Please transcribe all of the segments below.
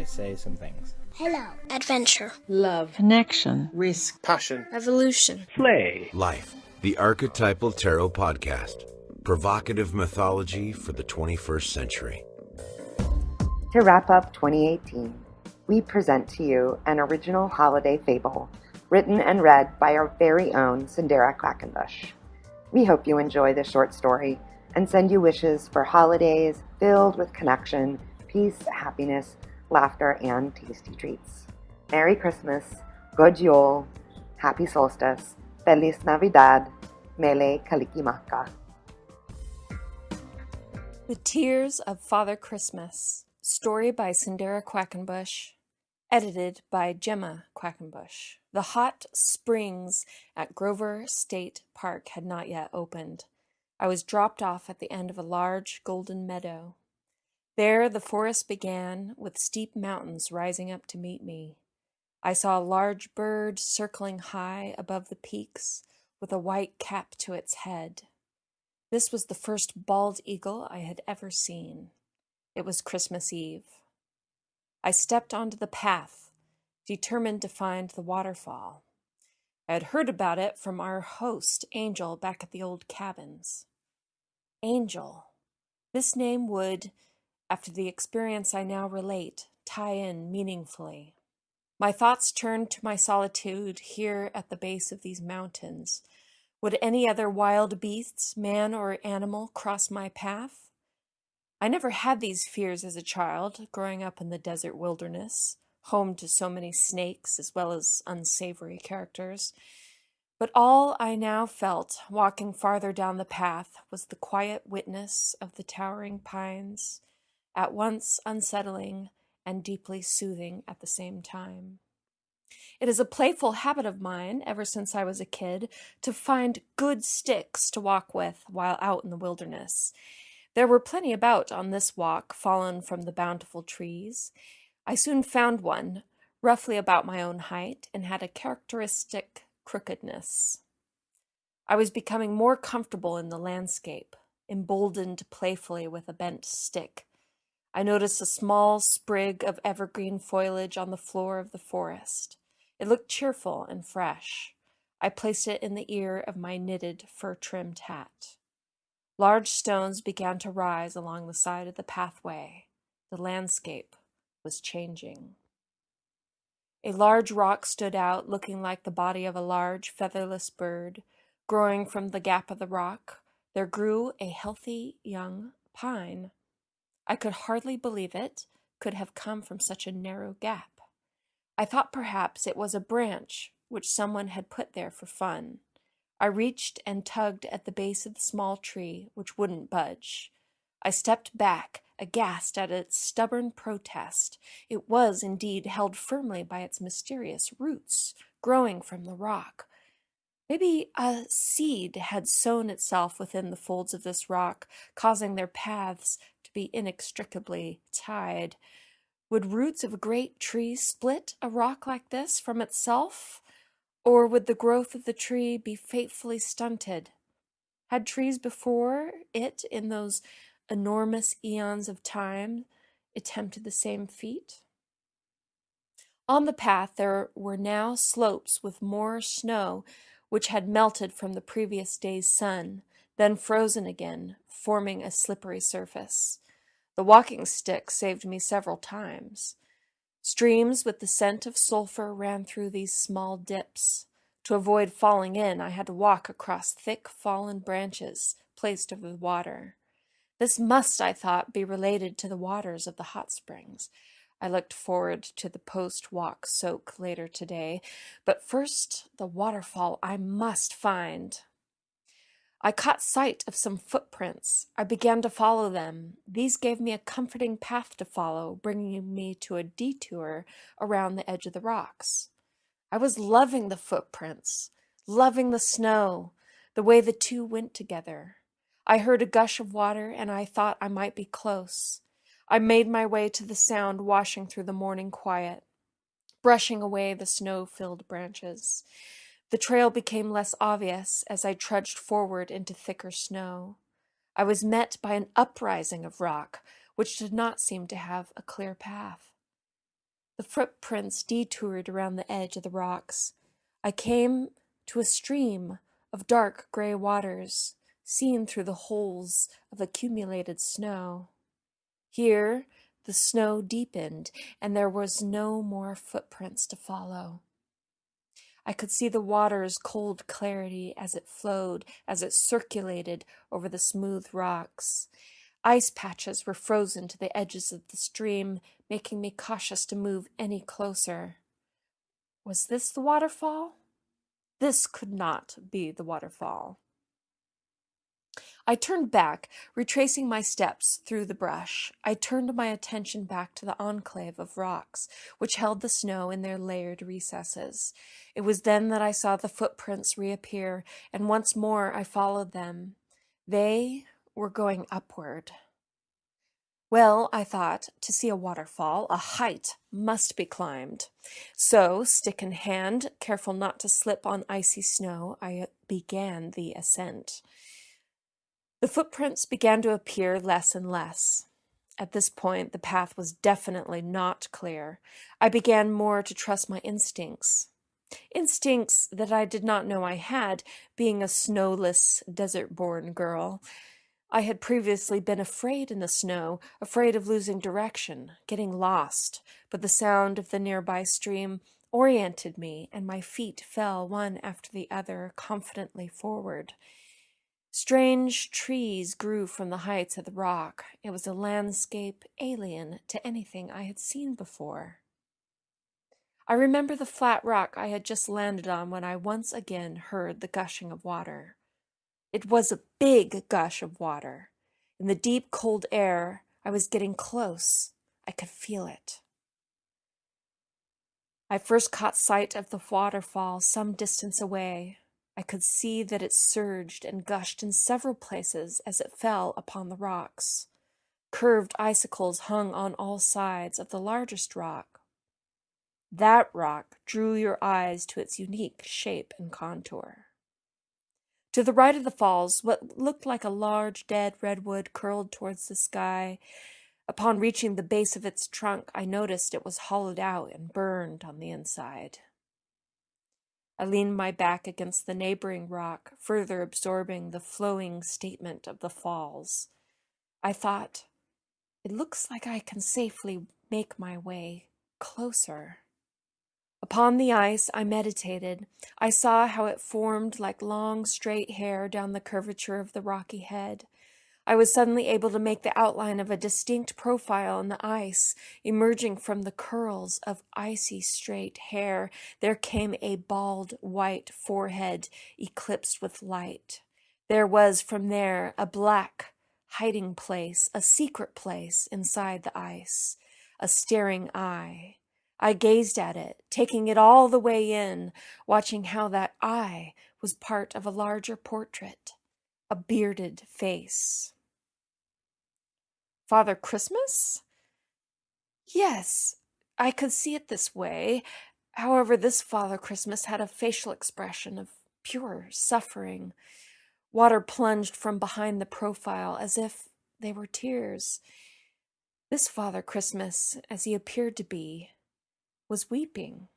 they say some things. Hello. Adventure. Love. Connection. Risk. Passion. Evolution. Play. Life. The Archetypal Tarot Podcast. Provocative mythology for the 21st century. To wrap up 2018, we present to you an original holiday fable written and read by our very own Cyndera Quakenbush. We hope you enjoy this short story and send you wishes for holidays filled with connection, peace, happiness, laughter, and tasty treats. Merry Christmas, Gud Yule, Happy Solstice, Feliz Navidad, Mele Kalikimaka. The Tears of Father Christmas. Story by Cyndera Quakenbush. Edited by Gemma Quakenbush. The hot springs at Grover State Park had not yet opened. I was dropped off at the end of a large golden meadow. There the forest began, with steep mountains rising up to meet me. I saw a large bird circling high above the peaks, with a white cap to its head. This was the first bald eagle I had ever seen. It was Christmas Eve. I stepped onto the path, determined to find the waterfall. I had heard about it from our host, Angel, back at the old cabins. Angel. This name would, after the experience I now relate, tie in meaningfully. My thoughts turned to my solitude here at the base of these mountains. Would any other wild beasts, man or animal, cross my path? I never had these fears as a child, growing up in the desert wilderness, home to so many snakes as well as unsavory characters. But all I now felt, walking farther down the path, was the quiet witness of the towering pines, at once unsettling and deeply soothing at the same time. It is a playful habit of mine, ever since I was a kid, to find good sticks to walk with while out in the wilderness. There were plenty about on this walk, fallen from the bountiful trees. I soon found one, roughly about my own height, and had a characteristic crookedness. I was becoming more comfortable in the landscape, emboldened playfully with a bent stick. I noticed a small sprig of evergreen foliage on the floor of the forest. It looked cheerful and fresh. I placed it in the ear of my knitted, fur-trimmed hat. Large stones began to rise along the side of the pathway. The landscape was changing. A large rock stood out, looking like the body of a large, featherless bird. Growing from the gap of the rock, there grew a healthy young pine. I could hardly believe it could have come from such a narrow gap. I thought perhaps it was a branch which someone had put there for fun. I reached and tugged at the base of the small tree, which wouldn't budge. I stepped back, aghast at its stubborn protest. It was indeed held firmly by its mysterious roots, growing from the rock. Maybe a seed had sown itself within the folds of this rock, causing their paths to be inextricably tied. Would roots of a great tree split a rock like this from itself? Or would the growth of the tree be fatefully stunted? Had trees before it, in those enormous eons of time, attempted the same feat? On the path there were now slopes with more snow, which had melted from the previous day's sun, then frozen again, forming a slippery surface. The walking stick saved me several times. Streams with the scent of sulfur ran through these small dips. To avoid falling in, I had to walk across thick fallen branches placed over the water. This must, I thought, be related to the waters of the hot springs. I looked forward to the post-walk soak later today, but first the waterfall I must find. I caught sight of some footprints. I began to follow them. These gave me a comforting path to follow, bringing me to a detour around the edge of the rocks. I was loving the footprints, loving the snow, the way the two went together. I heard a gush of water, and I thought I might be close. I made my way to the sound washing through the morning quiet, brushing away the snow-filled branches. The trail became less obvious as I trudged forward into thicker snow. I was met by an uprising of rock, which did not seem to have a clear path. The footprints detoured around the edge of the rocks. I came to a stream of dark gray waters, seen through the holes of accumulated snow. Here, the snow deepened, and there was no more footprints to follow. I could see the water's cold clarity as it flowed, as it circulated over the smooth rocks. Ice patches were frozen to the edges of the stream, making me cautious to move any closer. Was this the waterfall? This could not be the waterfall. I turned back, retracing my steps through the brush. I turned my attention back to the enclave of rocks, which held the snow in their layered recesses. It was then that I saw the footprints reappear, and once more I followed them. They were going upward. Well, I thought, to see a waterfall, a height must be climbed. So, stick in hand, careful not to slip on icy snow, I began the ascent. The footprints began to appear less and less. At this point, the path was definitely not clear. I began more to trust my instincts. Instincts that I did not know I had, being a snowless, desert-born girl. I had previously been afraid in the snow, afraid of losing direction, getting lost, but the sound of the nearby stream oriented me, and my feet fell one after the other confidently forward. Strange trees grew from the heights of the rock. It was a landscape alien to anything I had seen before. I remember the flat rock I had just landed on when I once again heard the gushing of water. It was a big gush of water. In the deep, cold air, I was getting close. I could feel it. I first caught sight of the waterfall some distance away. I could see that it surged and gushed in several places as it fell upon the rocks. Curved icicles hung on all sides of the largest rock. That rock drew your eyes to its unique shape and contour. To the right of the falls, what looked like a large dead redwood curled towards the sky. Upon reaching the base of its trunk, I noticed it was hollowed out and burned on the inside. I leaned my back against the neighboring rock, further absorbing the flowing statement of the falls. I thought, it looks like I can safely make my way closer. Upon the ice, I meditated. I saw how it formed like long, straight hair down the curvature of the rocky head. I was suddenly able to make the outline of a distinct profile in the ice. Emerging from the curls of icy straight hair, there came a bald white forehead eclipsed with light. There was from there a black hiding place, a secret place inside the ice, a staring eye. I gazed at it, taking it all the way in, watching how that eye was part of a larger portrait. A bearded face. Father Christmas? Yes, I could see it this way. However, this Father Christmas had a facial expression of pure suffering. Water plunged from behind the profile as if they were tears. This Father Christmas, as he appeared to be, was weeping.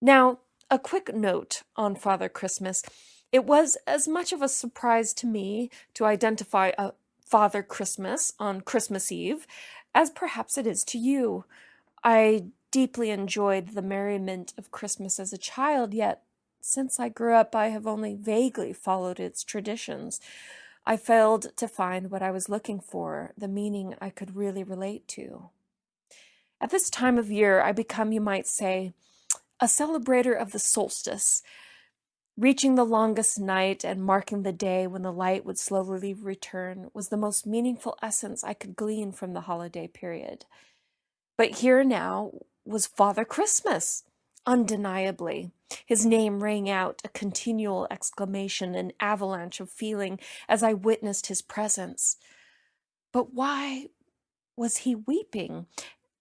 Now, a quick note on Father Christmas. It was as much of a surprise to me to identify a Father Christmas on Christmas Eve as perhaps it is to you. I deeply enjoyed the merriment of Christmas as a child, yet since I grew up, I have only vaguely followed its traditions. I failed to find what I was looking for, the meaning I could really relate to. At this time of year, I become, you might say, a celebrator of the solstice, reaching the longest night and marking the day when the light would slowly return was the most meaningful essence I could glean from the holiday period. But here now was Father Christmas, undeniably. His name rang out, a continual exclamation, an avalanche of feeling as I witnessed his presence. But why was he weeping,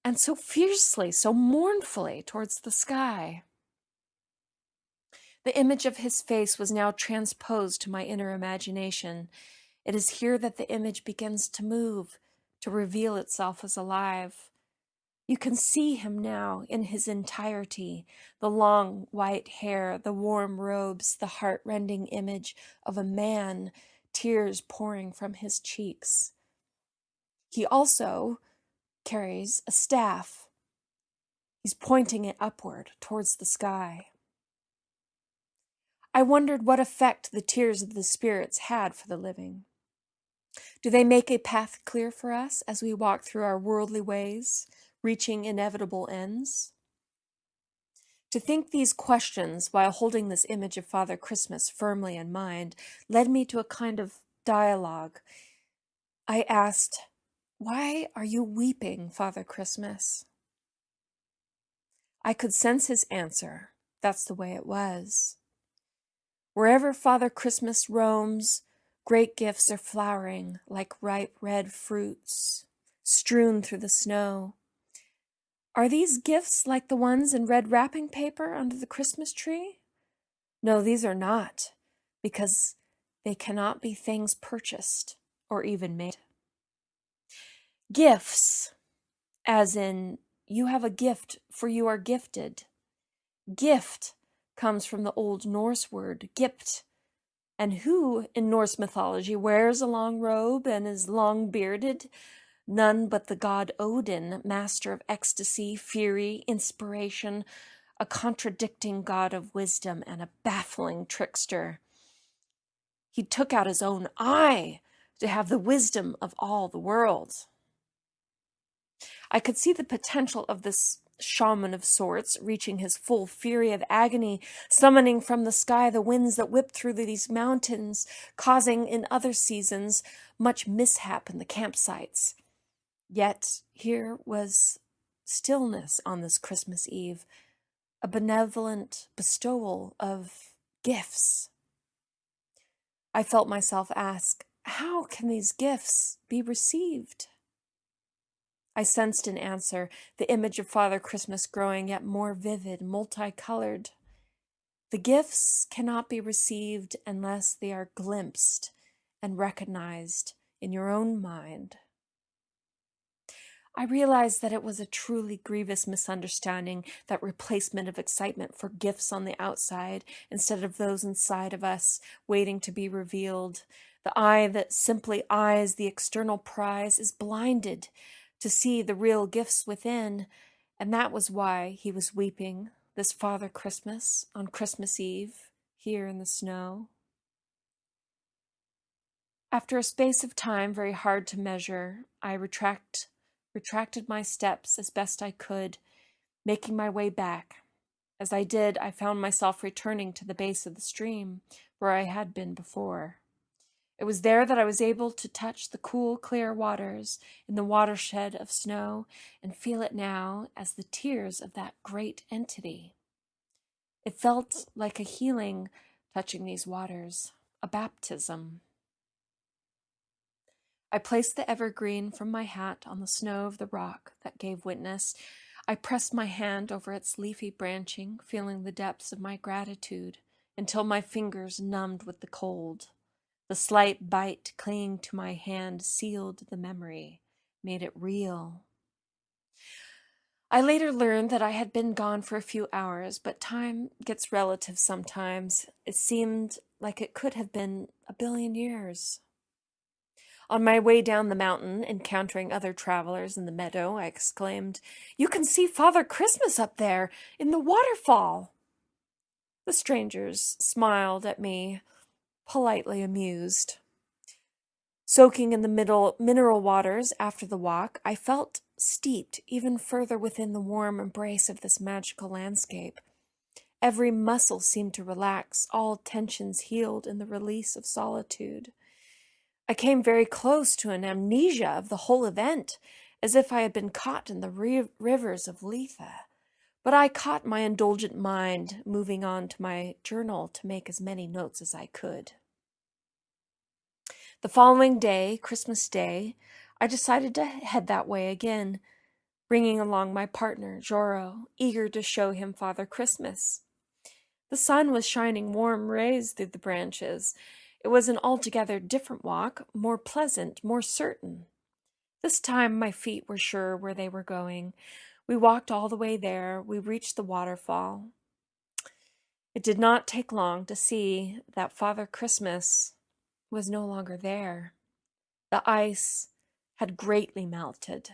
and so fiercely, so mournfully towards the sky? The image of his face was now transposed to my inner imagination. It is here that the image begins to move, to reveal itself as alive. You can see him now in his entirety, the long white hair, the warm robes, the heart-rending image of a man, tears pouring from his cheeks. He also carries a staff. He's pointing it upward towards the sky. I wondered what effect the tears of the spirits had for the living. Do they make a path clear for us as we walk through our worldly ways, reaching inevitable ends? To think these questions while holding this image of Father Christmas firmly in mind led me to a kind of dialogue. I asked, "Why are you weeping, Father Christmas?" I could sense his answer. That's the way it was. Wherever Father Christmas roams, great gifts are flowering like ripe red fruits, strewn through the snow. Are these gifts like the ones in red wrapping paper under the Christmas tree? No, these are not, because they cannot be things purchased or even made. Gifts, as in, you have a gift, for you are gifted. Gift comes from the Old Norse word, gipt, and who in Norse mythology wears a long robe and is long-bearded? None but the god Odin, master of ecstasy, fury, inspiration, a contradicting god of wisdom and a baffling trickster. He took out his own eye to have the wisdom of all the world. I could see the potential of this shaman of sorts reaching his full fury of agony, summoning from the sky the winds that whip through these mountains, causing in other seasons much mishap in the campsites. Yet here was stillness on this Christmas Eve, a benevolent bestowal of gifts. I felt myself ask, how can these gifts be received? I sensed an answer, the image of Father Christmas growing yet more vivid, multicolored. The gifts cannot be received unless they are glimpsed and recognized in your own mind. I realized that it was a truly grievous misunderstanding, that replacement of excitement for gifts on the outside instead of those inside of us waiting to be revealed. The eye that simply eyes the external prize is blinded to see the real gifts within, and that was why he was weeping, this Father Christmas, on Christmas Eve, here in the snow. After a space of time very hard to measure, I retracted my steps as best I could, making my way back. As I did, I found myself returning to the base of the stream, where I had been before. It was there that I was able to touch the cool, clear waters in the watershed of snow and feel it now as the tears of that great entity. It felt like a healing touching these waters, a baptism. I placed the evergreen from my hat on the snow of the rock that gave witness. I pressed my hand over its leafy branching, feeling the depths of my gratitude, until my fingers numbed with the cold. The slight bite clinging to my hand sealed the memory, made it real. I later learned that I had been gone for a few hours, but time gets relative sometimes. It seemed like it could have been a billion years. On my way down the mountain, encountering other travelers in the meadow, I exclaimed, "You can see Father Christmas up there, in the waterfall!" The strangers smiled at me, politely amused. Soaking in the mineral waters after the walk, I felt steeped even further within the warm embrace of this magical landscape. Every muscle seemed to relax, all tensions healed in the release of solitude. I came very close to an amnesia of the whole event, as if I had been caught in the rivers of Lethe. But I caught my indulgent mind moving on to my journal to make as many notes as I could. The following day, Christmas Day, I decided to head that way again, bringing along my partner, Joro, eager to show him Father Christmas. The sun was shining warm rays through the branches. It was an altogether different walk, more pleasant, more certain. This time my feet were sure where they were going. We walked all the way there. We reached the waterfall. It did not take long to see that Father Christmas was no longer there. The ice had greatly melted.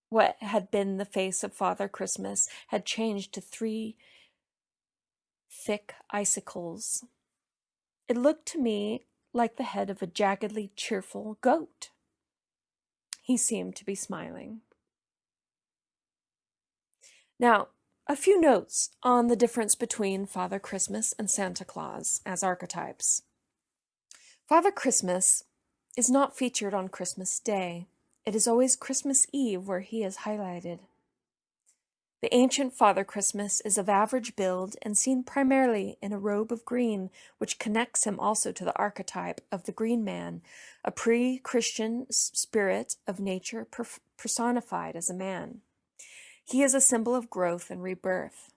What had been the face of Father Christmas had changed to 3 thick icicles. It looked to me like the head of a jaggedly cheerful goat. He seemed to be smiling. Now, a few notes on the difference between Father Christmas and Santa Claus as archetypes. Father Christmas is not featured on Christmas Day. It is always Christmas Eve where he is highlighted. The ancient Father Christmas is of average build and seen primarily in a robe of green, which connects him also to the archetype of the Green Man, a pre-Christian spirit of nature personified as a man. He is a symbol of growth and rebirth.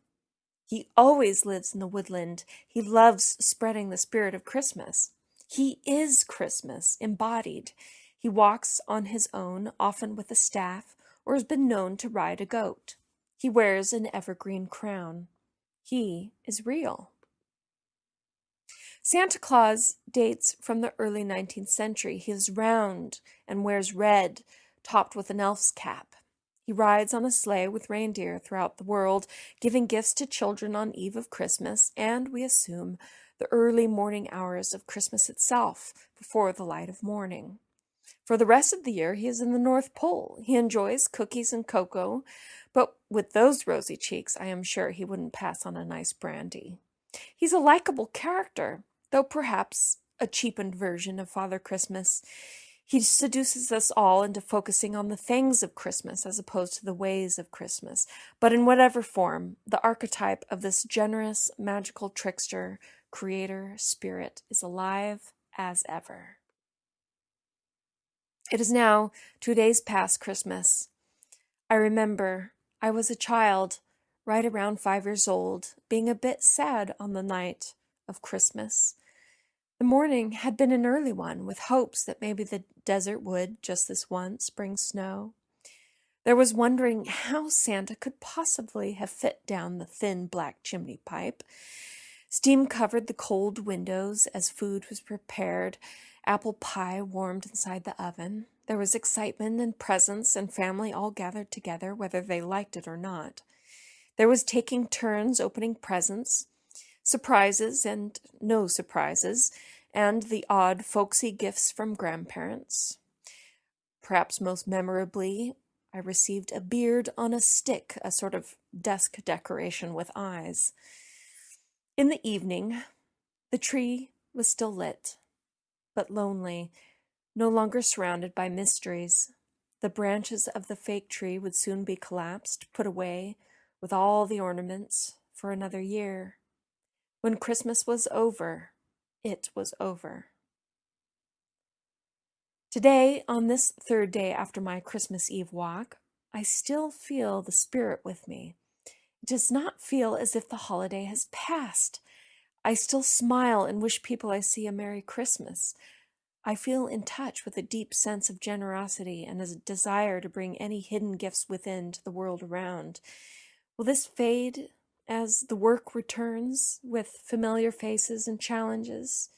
He always lives in the woodland. He loves spreading the spirit of Christmas. He is Christmas embodied. He walks on his own, often with a staff, or has been known to ride a goat. He wears an evergreen crown. He is real. Santa Claus dates from the early 19th century. He is round and wears red, topped with an elf's cap. He rides on a sleigh with reindeer throughout the world, giving gifts to children on Eve of Christmas, and we assume the early morning hours of Christmas itself, before the light of morning. For the rest of the year, he is in the North Pole. He enjoys cookies and cocoa, but with those rosy cheeks, I am sure he wouldn't pass on a nice brandy. He's a likable character, though perhaps a cheapened version of Father Christmas. He seduces us all into focusing on the things of Christmas as opposed to the ways of Christmas. But in whatever form, the archetype of this generous, magical trickster, creator, spirit is alive as ever. It is now 2 days past Christmas. I remember I was a child, right around 5 years old, being a bit sad on the night of Christmas. The morning had been an early one, with hopes that maybe the desert would, just this once, bring snow. There was wondering how Santa could possibly have fit down the thin black chimney pipe. Steam covered the cold windows as food was prepared. Apple pie warmed inside the oven. There was excitement and presents and family all gathered together, whether they liked it or not. There was taking turns opening presents, surprises and no surprises, and the odd folksy gifts from grandparents. Perhaps most memorably, I received a beard on a stick, a sort of desk decoration with eyes. In the evening, the tree was still lit, but lonely, no longer surrounded by mysteries. The branches of the fake tree would soon be collapsed, put away, with all the ornaments, for another year. When Christmas was over, it was over. Today, on this 3rd day after my Christmas Eve walk, I still feel the spirit with me. It does not feel as if the holiday has passed. I still smile and wish people I see a Merry Christmas. I feel in touch with a deep sense of generosity and a desire to bring any hidden gifts within to the world around. Will this fade as the work returns with familiar faces and challenges?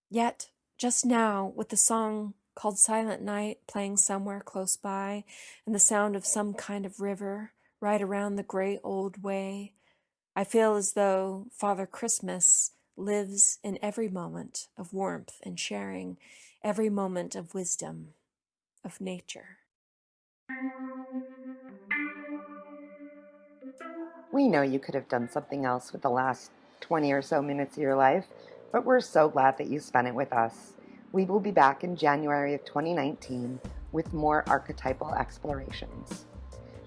Yet, just now, with the song called Silent Night playing somewhere close by, and the sound of some kind of river right around the great old way, I feel as though Father Christmas lives in every moment of warmth and sharing, every moment of wisdom, of nature. We know you could have done something else with the last 20 or so minutes of your life, but we're so glad that you spent it with us. We will be back in January of 2019 with more archetypal explorations.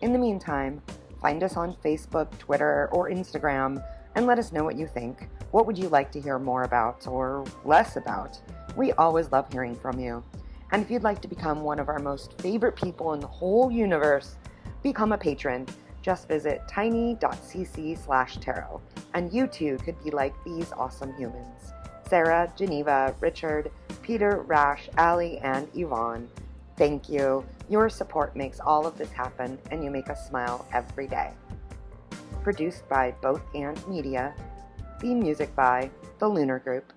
In the meantime, find us on Facebook, Twitter, or Instagram, and let us know what you think. What would you like to hear more about or less about? We always love hearing from you. And if you'd like to become one of our most favorite people in the whole universe, become a patron. Just visit tiny.cc/tarot, and you too could be like these awesome humans. Sarah, Geneva, Richard, Peter, Rash, Allie, and Yvonne. Thank you. Your support makes all of this happen, and you make us smile every day. Produced by Both And Media. Theme music by The Lunar Group.